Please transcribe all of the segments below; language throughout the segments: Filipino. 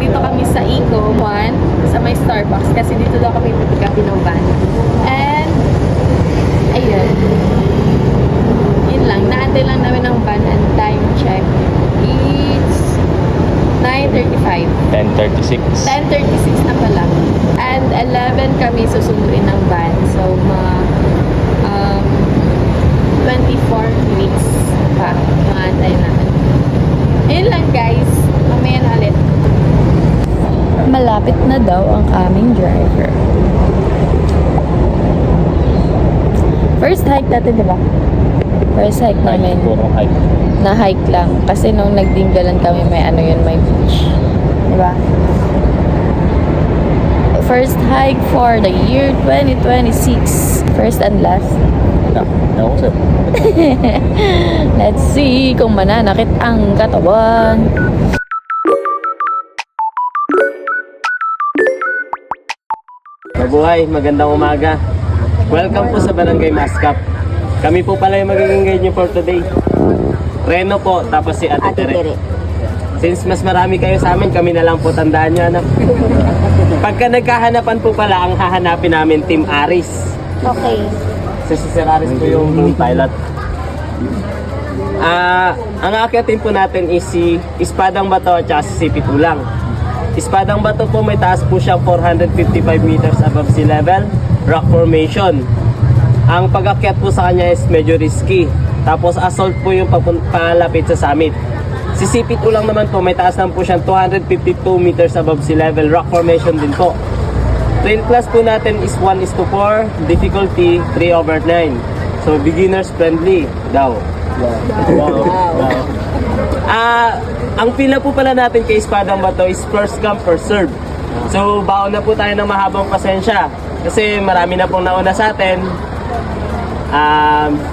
nandito kami sa Eco 1, sa may Starbucks, kasi dito daw kami pipick-up ng van. And, ayun. Yun lang. Naantay lang namin ng van and time check. It's 9:35. 10:36. 10:36 na pala. And 11 kami susunduin ng van. So, 24 minutes pa yung antay namin. Ayun lang guys. Mamaya na ulit. Malapit na daw ang aming driver. First hike natin, diba? First hike namin. Puro hike. Na hike lang. Kasi nung nagdinggalan kami, may ano yun, may beach. Diba? First hike for the year 2026. First and last. No, sir. Let's see kung mananakit ang katawan. Mabuhay, magandang umaga. Welcome po sa Barangay Mascap. Kami po pala yung magiging guide nyo for today. Reno po, tapos si Ate Tere. Since mas marami kayo sa amin, kami na lang po, tandaan nyo. Ano? Pagka nagkahanapan po pala, ang hahanapin namin, Team Aris. Okay. Si Sir Aris po yung pilot. Ang aakyatin po natin is si Espadang Bato at saka si CP lang. Espadang Bato po, may taas po siyang 455 meters above sea level, rock formation. Ang pag-akyat po sa kanya is medyo risky. Tapos assault po yung palapit sa summit. Si CP lang naman po, may taas lang po siyang 252 meters above sea level, rock formation din po. Trail class po natin is 1:4, difficulty 3/9. So beginners friendly daw. Wow. Ang pila po pala natin kay Espadang Bato is first come first serve. So baon na po tayo ng mahabang pasensya kasi marami na pong nauna sa atin.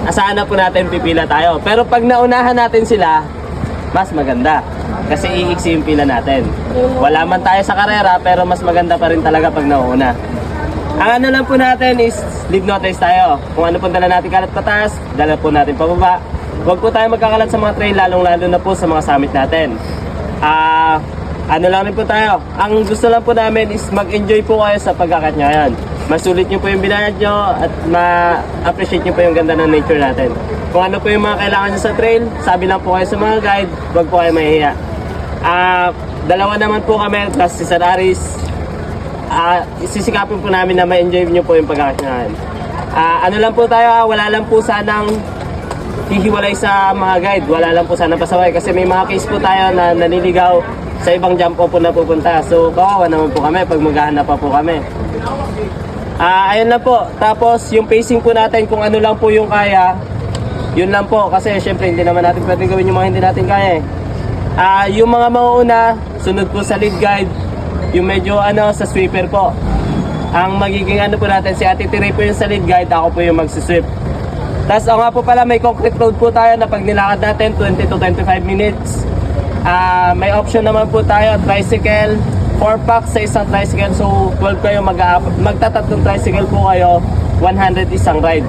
Asahan na po natin pipila tayo. Pero pag naunahan natin sila, mas maganda. Kasi iiksi yung pila natin. Wala man tayo sa karera, pero mas maganda pa rin talaga pag nauuna. Ang ano lang po natin is leave notice tayo. Kung ano po dala natin kalat pataas, dala po natin pababa. Huwag po tayo magkakalat sa mga trail, lalong-lalo na po sa mga summit natin. Ano lang rin po tayo. Ang gusto lang po namin is mag-enjoy po kayo sa pagkakat nyo ngayon. Masulit nyo po yung binayad nyo at ma-appreciate nyo po yung ganda ng nature natin. Kung ano po yung mga kailangan nyo sa trail, sabi lang po kayo sa mga guide, huwag po kayo mahihiya. Dalawa naman po kami, plus si Sir Aris. Sisikapin po namin na ma-enjoy nyo po yung pagkakat nyo ngayon. Ano lang po tayo, wala lang po sanang hihiwalay sa mga guide. Wala lang po sanang pasaway kasi may mga case po tayo na naniligaw sa ibang jump po na pupunta. So, kawawa naman po kami pag maghahanap pa po kami. Ayun lang po. Tapos, yung pacing po natin, kung ano lang po yung kaya, yun lang po. Kasi, syempre, hindi naman natin pwedeng gawin yung mga hindi natin kaya eh. Yung mga mauuna, sunod po sa lead guide. Yung medyo sa sweeper po. Ang magiging po natin, si Ate Tere po yung sa lead guide, ako po yung magsisweep. Tapos, nga po pala, may concrete road po tayo na pag nilakad natin, 20 to 25 minutes. May option naman po tayo, tricycle, 4 packs sa isang tricycle. So 12 kayo magtatatlong tricycle po kayo, 100 isang ride.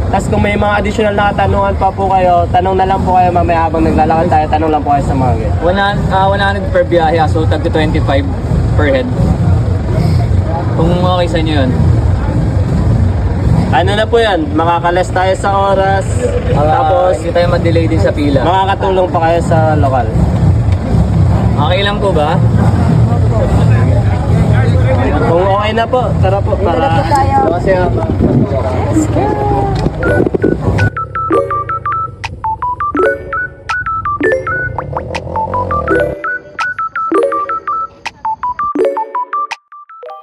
Tapos kung may mga additional na katanungan pa po kayo, tanong na lang po kayo mamaya habang naglalakad tayo, tanong lang po kayo sa mga guide. 100 per biyahe, so tag 25 per head. Kung okay sa inyo yun. Ano na po yan, makakalas tayo sa oras, tapos hindi tayo ma-delay din sa pila. makakatulong pa kayo sa lokal. Okay lang po ba? Kung okay na po, tara po para kasi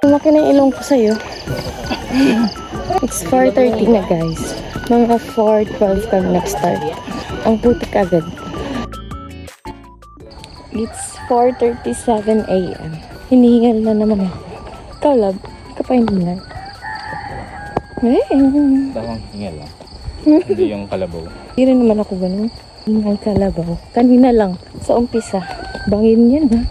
Lumaki na yung ilong ko sa'yo. It's 4:30 na guys. Mga 4:12 kami nag-start. Ang putik agad. It's 4:37 a.m. Hinihingal na naman ako. Ikaw, love. Ikaw pa hinihingal. Bawang hingal lang. Hindi yung kalabaw. Hindi rin naman ako ganun. Hingal kalabaw. Kanina lang. Sa umpisa. Bangin yan ha.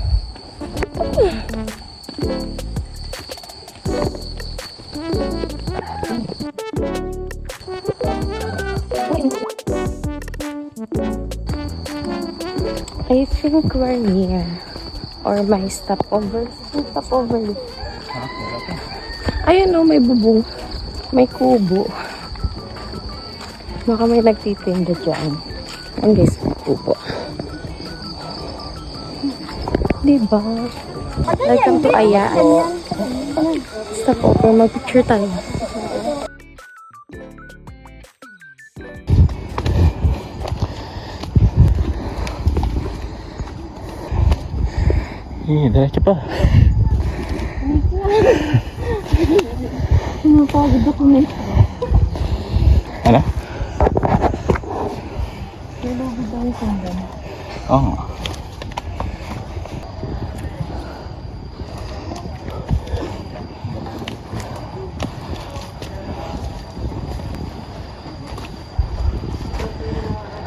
I think we're near. Or may stopover. May stopover. Ayun o, may bubong. May kubo. Baka may nagtitinda dyan. Ang guys, kubo. Diba? Welcome to Ayaan. Stopover, mag-picture tayo. Diretso pa. Napagod ako na. Ano? Nalugod ako sa hanggan. Oo.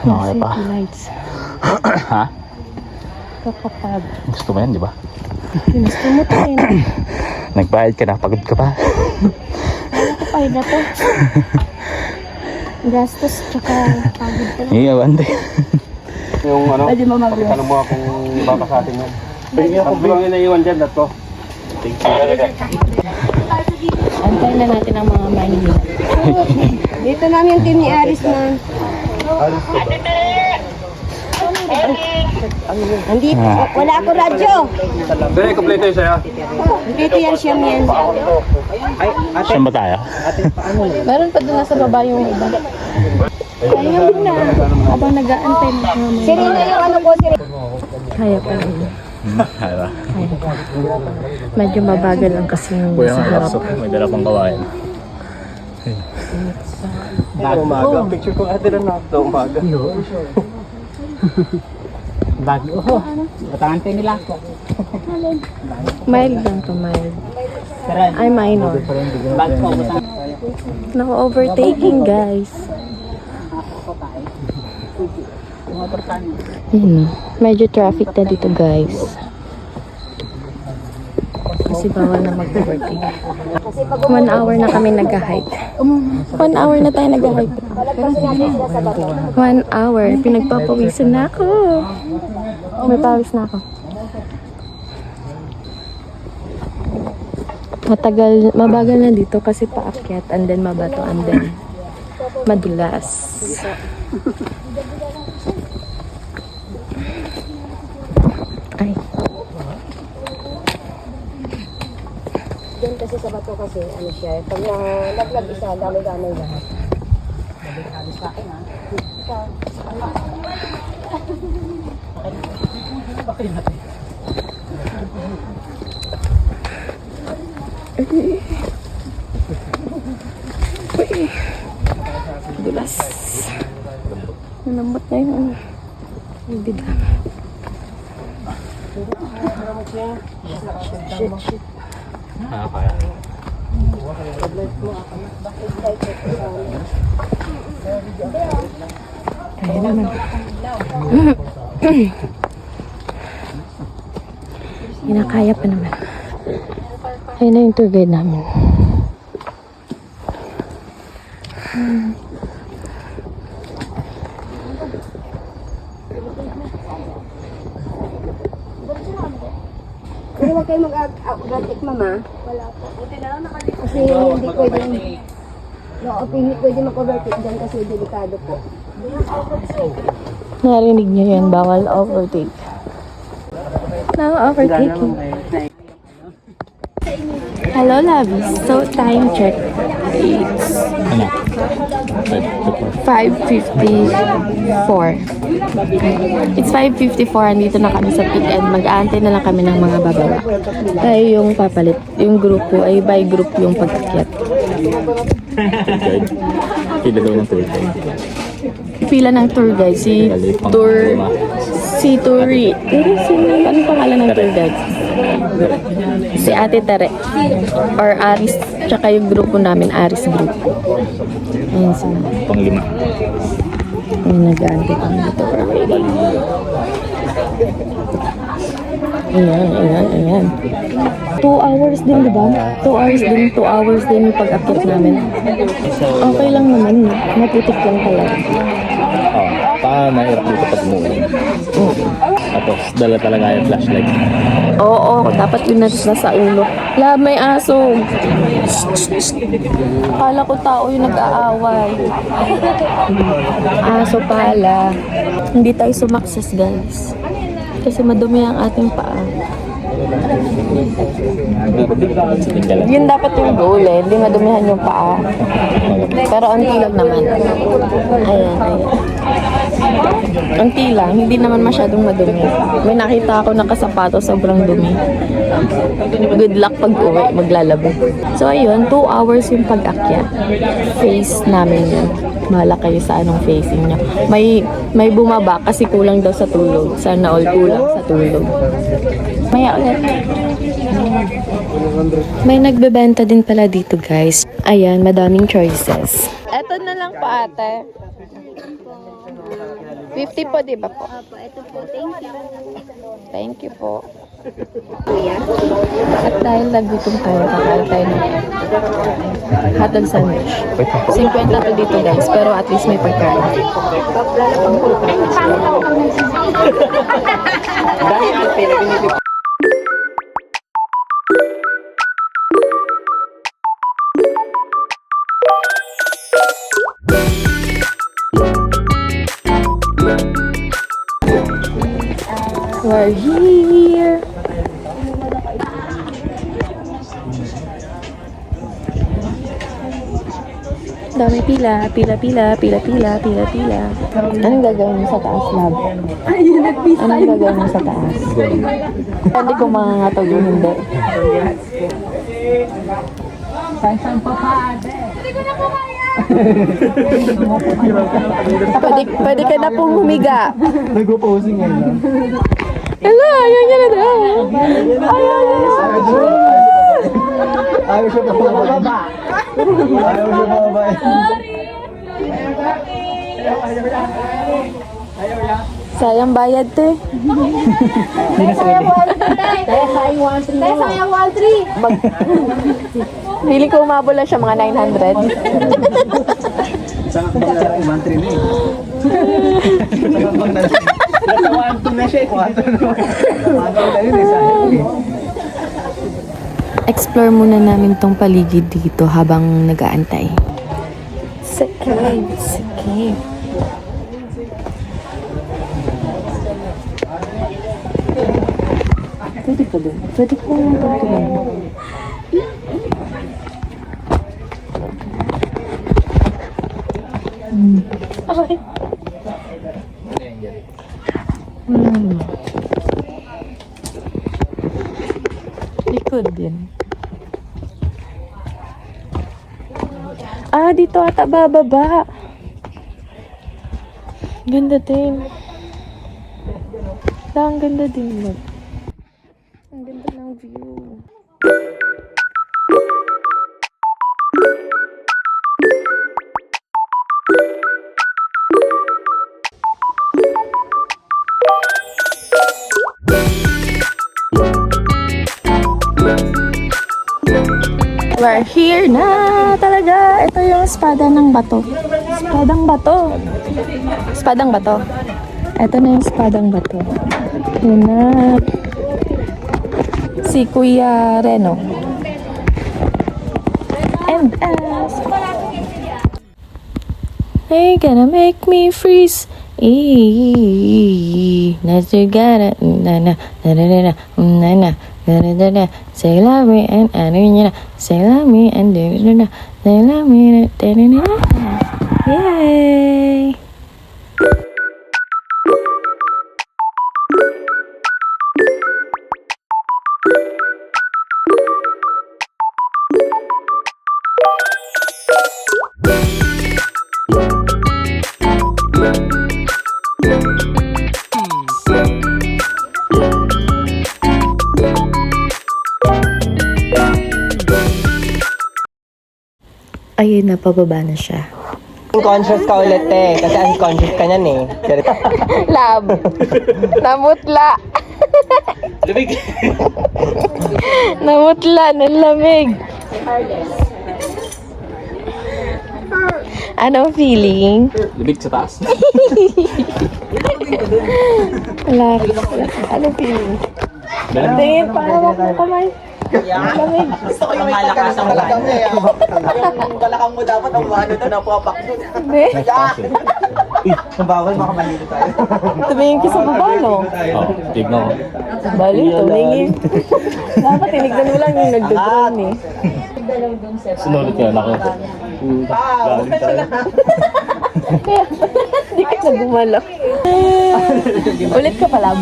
Okay pa. City lights. Ha? Kakapag. Gusto mo yan, di ba? Gusto mo tayo na. Nagbayad ka na, pagod ka pa. Wala ko pa na to. Gastos tsaka pagod pa lang. Iyawan din. Yung ano, Pwede mo mag-vlog. tanong mo akong baka sa atin yan. Ang bilong yung naiwan dyan, dato. Antay na natin ang mga Maynila. Dito namin yung team ni Aris na. Nandito, wala ako radyo. Dere, kompleto yung sa'yo. Dito yan siya yan. Saan ba tayo? Meron pa doon sa baba yung iba. Ayaw na. Abang nag-aantay na naman. Sirina yung ano ko, Sirina. Kaya pa rin. Kaya. Medyo mabagal lang kasi yung Kuya sa nga harap. lapso. May dala pang kawain. Umaga. Picture ko ate na ito, umaga. Mild lang to, mild. Ay, minor. Naka-overtaking, guys. Medyo traffic na dito, guys. Kasi bawal na mag-overtake. 1 hour na kami nag-hike. 1 hour na tayo nag-hike. 1 hour. Pinagpapawisan na ako. May pawis na ako. Mabagal na dito kasi paakyat and then mabato and then madulas. Ay. Diyan kasi sa bato kasi, ano siya, pag nalaglag isa, dami-dami lahat. Dulas. Nalambot na yun. Ang bigla. Kaya. Kaya naman. Kinakaya pa naman. Ayun na yung tour guide namin. Pero huwag kayo mag-overtake, mama. Wala po. Kasi hindi pwede. No, hindi pwede mag-overtake dyan kasi delikado po. Narinig niyo yan, bawal overtake. Overtaking. Hello, loves. So, time check. It's Ano? 5:54. It's 5:54. Andito na kami sa peak end. Mag-aantay na lang kami ng mga bababa. Tayo yung papalit. Yung grupo ay by group yung pag-akyat. Tour guide. Pila daw ng tour guide. Pila ng tour guide. Si Turi. Ano pangalan ng tour guide? Si Ate Tere. Or Aris. Tsaka yung grupo namin, Aris Group. Ayan sila. Pang-5. Ayan, nag-aantay kami dito. Ayan. 2 hours din, di ba? 2 hours din yung pag-akit namin. Okay lang naman, no? Maputik lang talaga. Oo. Nahirap dito pag umuwi. Tapos dala talaga yung flashlight. Oo, dapat yun nasa ulo. La, may aso. Akala ko tao yung nag-aaway. Aso pala. Hindi tayo sumakses, guys. Kasi madumi ang ating paa. Tinggalan. Yun dapat yung goal eh. Hindi madumihan yung paa. Pero unti lang naman. Ayan, ayan. Unti lang. Hindi naman masyadong madumi. May nakita ako ng kasapato sobrang dumi. Good luck pag uwi. Maglalaba. So ayun, 2 hours yung pag-akyat. Face namin yun. Bahala kayo sa anong facing nyo. May bumaba kasi kulang daw sa tulog. Sana all kulang sa tulog. Maya ulit. May nagbebenta din pala dito, guys. Ayan, madaming choices. Eto na lang po, ate. 50 po, di ba po? Opo, ito po. Thank you. Thank you po. At dahil nagutom tayo, kakain tayo ng hotdog sandwich. 50 to dito, guys, pero at least may pagkain. We're here. Dami pila. Anong gagawin mo sa taas, lab? Anong gagawin mo sa taas? Hindi ko mangangatog yung hindi. Pwede ka na pong humiga. Nag-posing ngayon. Hala, ayaw niya na daw. Ayaw siya pa bumaba. Ayaw siya bumaba. Sayang bayad, te. Sayang 1-3. Feeling ko umabol lang siya mga 900. Saka pang lalaki, 1-3 na eh. Saka pang lalaki. Nasa 1-2 na siya eh. 1-2 na. 1-2 na yun eh. Sayang eh. Explore muna namin tong paligid dito habang nag-aantay. Sa cave. Pwede ka dun. Pwede ko dun. Okay. Likod din. Dito ata bababa. Ganda din. Ang ganda din. Ang ganda ng view. We're here na talaga. Ito yung espada ng bato. Espadang bato. Ito na yung espadang bato. Yun na. Si Kuya Reno. And us. They gonna make me freeze. Not you gotta na say love me and say love me and say love me. Yay! Ayun na, pababa na siya. Unconscious ka ulit eh, kasi unconscious ka niyan eh. Lab. Namutla. Lumig. Namutla ng lamig. Anong feeling? Libig sa taas. Wala. Anong feeling? Tingin, parang mo kamay. Lamig. Gusto ko yung malakas ang balakang mo. Yung balakang mo dapat ang ano doon, napuapak doon. Hindi. Uy, kung bawal, makamalito tayo. Tumingin ka sa baba, no? Oo, tignan ko. Bali, tumingin. Dapat tinignan mo lang yung nagdodrone eh. Sinulit ka, nako. Galing tayo. Hindi ka na gumalaw. Ulit ka pala.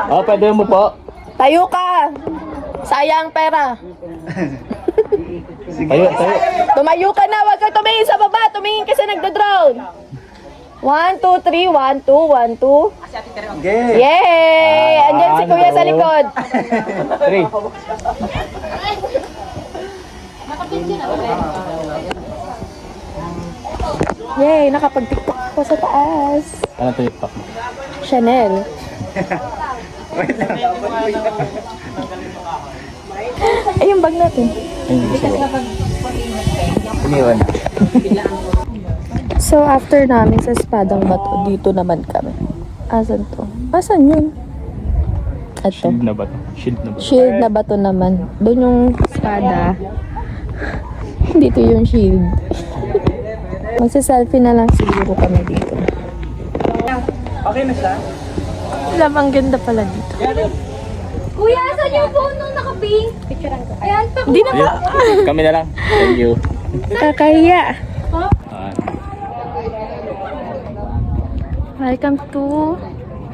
Oh, pwede mo po. Tayo ka! Sayang pera. Tayo, tayo. Tumayo ka na, wag ka tumingin sa baba. Tumingin ka sa nagdodrone. 1, 2, 3, 1, 2, 1, 2. Okay. Yay! Andyan si Kuya sa likod. 3. Yay! Nakapag-tiktok ko sa taas. Ano ito yung pack mo? Chanel. Ay, yung bag natin. Ayun, gusto ko. Iniwan. So, after namin sa Espadang Bato, dito naman kami. Asan to? Asan yun? Ito. Shield na ba to? Shield na ba? Shield na bato naman. Doon yung espada. Dito yung shield. Magsa-selfie na lang siguro kami dito. Okay na siya? Alam, ang ganda pala dito. Kuya, saan yung phone nung naka-pink? Ayan, pa. Hindi na ka. Kami na lang. Thank you. Kakahiya. Ah, Welcome to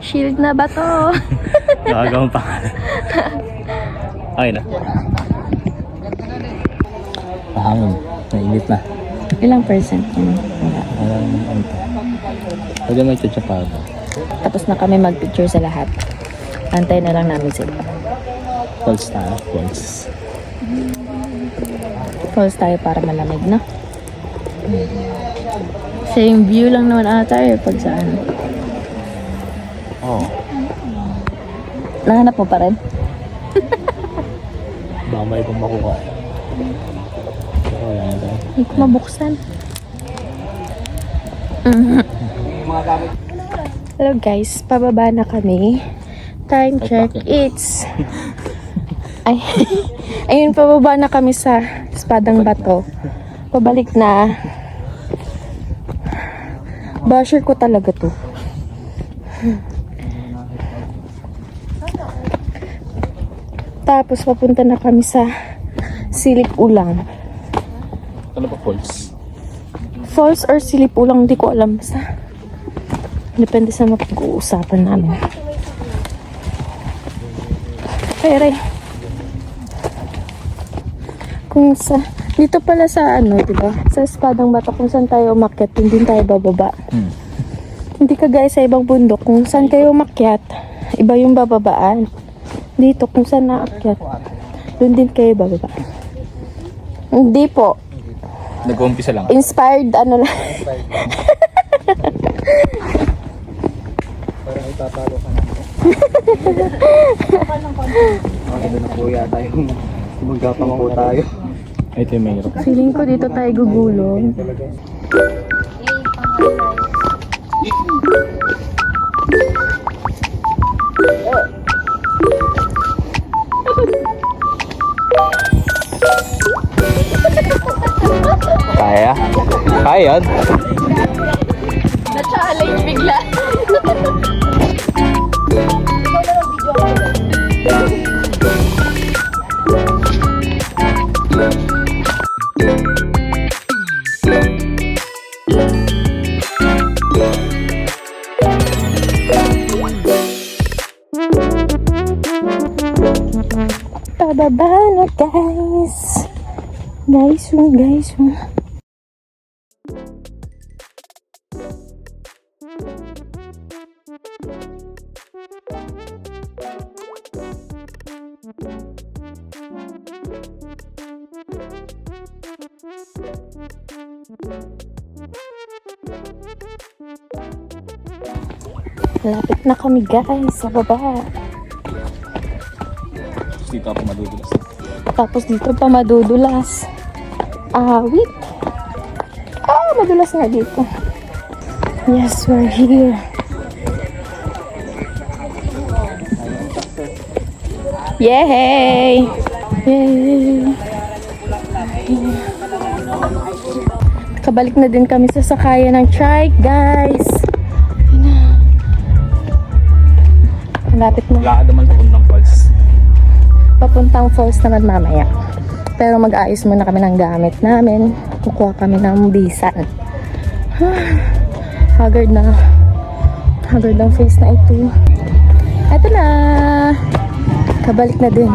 Shield na bato. nakagawang pangalan. Okay na. Mahangin. Mainit na. Ilang percent yun? Wala. Ano to? Pwede may tutsa pa ako. Tapos na kami mag-picture sa lahat. Antay na lang namin sila. False tayo. False. Falls tayo para malamig na. Same view lang naman ata eh pag saan. Oo. Oh, Nahanap mo pa rin? baka may ibang makuha. Pero wala na tayo. Hindi ko mabuksan. Hello guys, pababa na kami. Time check, it's... Ay, ayun, pababa na kami sa Espadang Bato. Pabalik na. Basher ko talaga to. Tapos papunta na kami sa Silip Ulang. Ano ba false? Falls or Silip Ulang, hindi ko alam. Basta depende sa mapag-uusapan namin. Pero kung sa dito pala sa ano, 'di ba? Sa Espadang Bato kung saan tayo umakyat, hindi tayo bababa. Hindi ka guys sa ibang bundok kung saan kayo umakyat, iba yung bababaan. Dito kung saan naakyat, doon din kayo bababa. Hindi po. Nag-uumpisa lang. Inspired ano lang. Parang itatalo ka na. Maganda na po yata yung magapang po tayo. Ito yung mahirap. Feeling ko dito tayo gugulong. Kaya? Kaya? Na-challenge bigla. Pababa na guys. Guys. Lapit na kami guys sa baba. Dito ako madudulas. Tapos dito pa madudulas. mag-awit. Madulas nga dito. Yes, we're here. Yay! Yay! Kabalik na din kami sa sakayan ng trike, guys. Malapit na. Lakad naman papuntang falls. Papuntang falls naman mamaya. Pero mag-ayos muna kami ng gamit namin. Kukuha kami ng bisan. Haggard na. Haggard ang face na ito. Eto na. Kabalik na din.